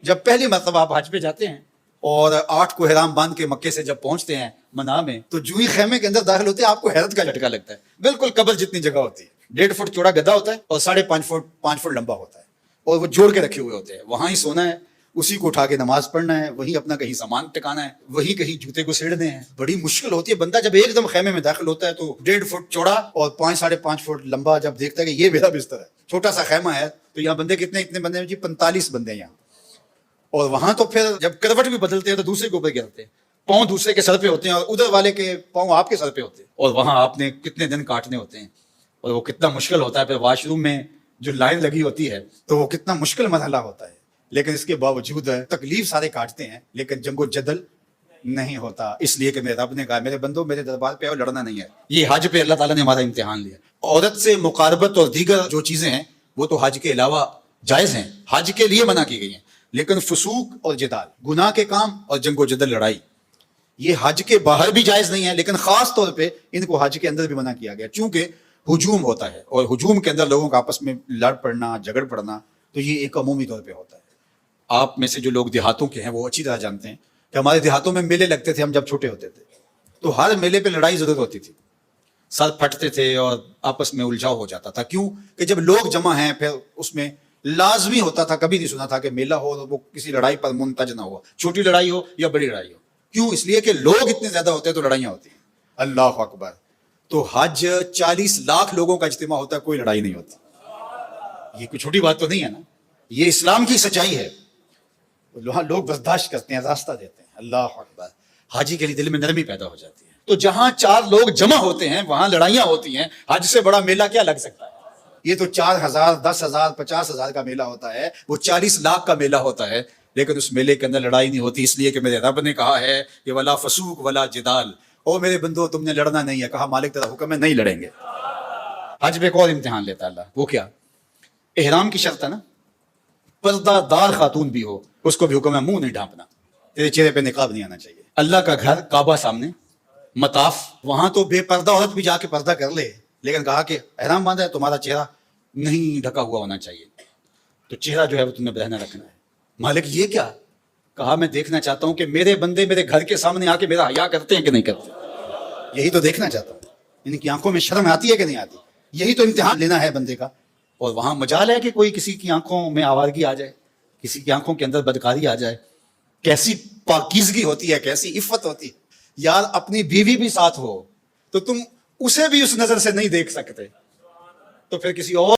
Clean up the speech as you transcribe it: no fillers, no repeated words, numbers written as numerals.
جب پہلی مرتبہ آپ حج پہ جاتے ہیں اور 8 کو احرام باندھ کے مکے سے جب پہنچتے ہیں منا میں، تو جو ہی خیمے کے اندر داخل ہوتے ہیں آپ کو حیرت کا جھٹکا لگتا ہے. بالکل قبر جتنی جگہ ہوتی ہے، 1.5 فٹ چوڑا گدا ہوتا ہے اور 5.5 فٹ لمبا ہوتا ہے، اور وہ جوڑ کے رکھے ہوئے ہوتے ہیں. وہاں ہی سونا ہے، اسی کو اٹھا کے نماز پڑھنا ہے، وہی اپنا کہیں سامان ٹکانا ہے، وہی کہیں جوتے کو سیڑنے ہیں. بڑی مشکل ہوتی ہے. بندہ جب ایک دم خیمے میں داخل ہوتا ہے تو 1.5 فٹ چوڑا اور 5.5 فٹ لمبا جب دیکھتا ہے کہ یہ میرا بستر ہے، چھوٹا سا خیمہ ہے، تو یہاں بندے اتنے بندے ہیں جی، 45 بندے ہیں یہاں. اور وہاں تو پھر جب کروٹ بھی بدلتے ہیں تو دوسرے کے اوپر گرتے ہیں، پاؤں دوسرے کے سر پہ ہوتے ہیں اور ادھر والے کے پاؤں آپ کے سر پہ ہوتے ہیں. اور وہاں آپ نے کتنے دن کاٹنے ہوتے ہیں، اور وہ کتنا مشکل ہوتا ہے. پھر واش روم میں جو لائن لگی ہوتی ہے تو وہ کتنا مشکل مرحلہ ہوتا ہے. لیکن اس کے باوجود تکلیف سارے کاٹتے ہیں، لیکن جنگ و جدل نہیں ہوتا. اس لیے کہ میرے رب نے کہا میرے بندو میرے دربار پہ آؤ، لڑنا نہیں ہے. یہ حج پہ اللہ تعالیٰ نے ہمارا امتحان لیا. عورت سے مقاربت اور دیگر جو چیزیں ہیں وہ تو حج کے علاوہ جائز ہیں، حج کے لیے منع کی گئی ہیں. لیکن فسوق اور جدال، گناہ کے کام اور جنگ و جدل، لڑائی، یہ حج کے باہر بھی جائز نہیں ہے. لیکن خاص طور پہ ان کو حج کے اندر بھی منع کیا گیا، چونکہ ہجوم ہوتا ہے، اور ہجوم کے اندر لوگوں کا آپس میں لڑ پڑنا، جھگڑ پڑنا، تو یہ ایک عمومی طور پہ ہوتا ہے. آپ میں سے جو لوگ دیہاتوں کے ہیں وہ اچھی طرح جانتے ہیں کہ ہمارے دیہاتوں میں میلے لگتے تھے. ہم جب چھوٹے ہوتے تھے تو ہر میلے پہ لڑائی ضرور ہوتی تھی، سر پھٹتے تھے اور آپس میں الجھاؤ ہو جاتا تھا. کیوں کہ جب لوگ جمع ہیں پھر اس میں لازمی ہوتا تھا، کبھی نہیں سنا تھا کہ میلہ ہو وہ کسی لڑائی پر منتج نہ ہو، چھوٹی لڑائی ہو یا بڑی لڑائی ہو. کیوں؟ اس لیے کہ لوگ اتنے زیادہ ہوتے ہیں تو لڑائیاں ہوتی ہیں. اللہ اکبر. تو حج 40 لاکھ لوگوں کا اجتماع ہوتا ہے، کوئی لڑائی نہیں ہوتی. یہ کوئی چھوٹی بات تو نہیں ہے نا، یہ اسلام کی سچائی ہے. وہاں لوگ برداشت کرتے ہیں، راستہ دیتے ہیں. اللہ اکبر. حاجی کے لیے دل میں نرمی پیدا ہو جاتی ہے. تو جہاں 4 لوگ جمع ہوتے ہیں وہاں لڑائیاں ہوتی ہیں. حج سے بڑا میلہ کیا لگ سکتا ہے؟ یہ تو 4,000 10,000 50,000 کا میلہ ہوتا ہے، وہ 40 لاکھ کا میلہ ہوتا ہے. لیکن اس میلے کے اندر لڑائی نہیں ہوتی، اس لیے کہ میرے رب نے کہا ہے کہ ولا فسوق ولا جدال. او میرے بندو تم نے لڑنا نہیں ہے. کہا مالک تیرا حکم ہے نہیں لڑیں گے. حج پہ ایک اور امتحان لیتا ہے اللہ. وہ کیا؟ احرام کی شرط ہے نا، پردہ دار خاتون بھی ہو اس کو بھی حکم ہے منہ نہیں ڈھانپنا، تیرے چہرے پہ نقاب نہیں آنا چاہیے. اللہ کا گھر کعبہ سامنے، مطاف، وہاں تو بے پردہ عورت بھی جا کے پردہ کر لے، لیکن کہا کہ احرام باندھا ہے تمہارا چہرہ نہیں ڈھکا ہوا ہونا چاہیے، تو چہرہ جو ہے وہ تم نے بہنا رکھنا ہے. مالک یہ کیا؟ کہا میں دیکھنا چاہتا ہوں کہ میرے بندے میرے گھر کے سامنے آ کے میرا حیا کرتے ہیں کہ نہیں کرتے. یہی تو دیکھنا چاہتا ہوں، ان کی آنکھوں میں شرم آتی ہے کہ نہیں آتی. یہی تو امتحان لینا ہے بندے کا. اور وہاں مجال ہے کہ کوئی کسی کی آنکھوں میں آوارگی آ جائے، کسی کی آنکھوں کے اندر بدکاری آ جائے. کیسی پاکیزگی ہوتی ہے، کیسی عفت ہوتی ہے. یار اپنی بیوی بھی ساتھ ہو تو تم اسے بھی اس نظر سے نہیں دیکھ سکتے، تو پھر کسی اور